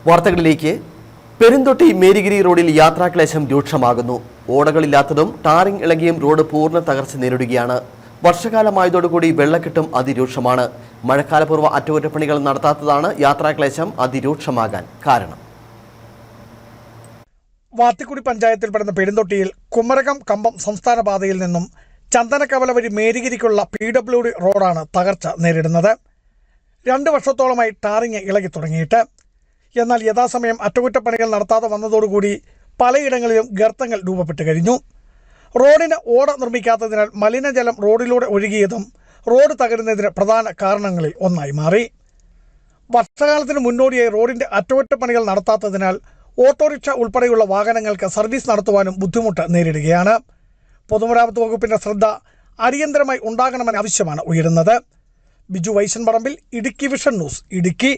വാർത്തകളിലേക്ക്. പെരുന്തൊട്ടി മേരിഗിരി റോഡിൽ യാത്രാക്ലേശം രൂക്ഷമാകുന്നു. ഓടകളില്ലാത്തതും tarring ഇളകിയും road പൂർണ്ണ തകർച്ച നേരിടുകയാണ്. വർഷകാലമായതോടുകൂടി വെള്ളക്കെട്ടും അതിരൂക്ഷമാണ്. മഴക്കാലപൂർവ്വ അറ്റകുറ്റപ്പണികൾ നടത്താത്തതാണ് യാത്രാക്ലേശം അതിരൂക്ഷമാകാൻ കാരണം. വാത്തിക്കുടി പഞ്ചായത്തിൽപ്പെടുന്ന പെരുന്തൊട്ടിയിൽ കുമരകം കമ്പം സംസ്ഥാന പാതയിൽ നിന്നും ചന്ദനക്കവല വഴി മേരിഗിരിക്കുള്ള PWD റോഡാണ് തകർച്ച നേരിടുന്നത്. 2 വർഷത്തോളമായി ടാറിംഗ് ഇളകി തുടങ്ങിയിട്ട്. എന്നാൽ യഥാസമയം അറ്റകുറ്റപ്പണികൾ നടത്താതെ വന്നതോടുകൂടി പലയിടങ്ങളിലും ഗർത്തങ്ങൾ രൂപപ്പെട്ട് കഴിഞ്ഞു. റോഡിന് ഓട നിർമ്മിക്കാത്തതിനാൽ മലിനജലം റോഡിലൂടെ ഒഴുകിയതും റോഡ് തകരുന്നതിന് പ്രധാന കാരണങ്ങളിൽ ഒന്നായി മാറി. വർഷകാലത്തിന് മുന്നോടിയായി റോഡിന്റെ അറ്റകുറ്റപ്പണികൾ നടത്താത്തതിനാൽ ഓട്ടോറിക്ഷ ഉൾപ്പെടെയുള്ള വാഹനങ്ങൾക്ക് സർവീസ് നടത്തുവാനും ബുദ്ധിമുട്ട് നേരിടുകയാണ്. പൊതുമരാമത്ത് വകുപ്പിന്റെ ശ്രദ്ധ അടിയന്തരമായി ഉണ്ടാകണമെന്ന ആവശ്യമാണ് ഉയരുന്നത്. ബിജു വൈശൻ പറമ്പിൽ, ഇടുക്കി വിഷൻ ന്യൂസ്, ഇടുക്കി.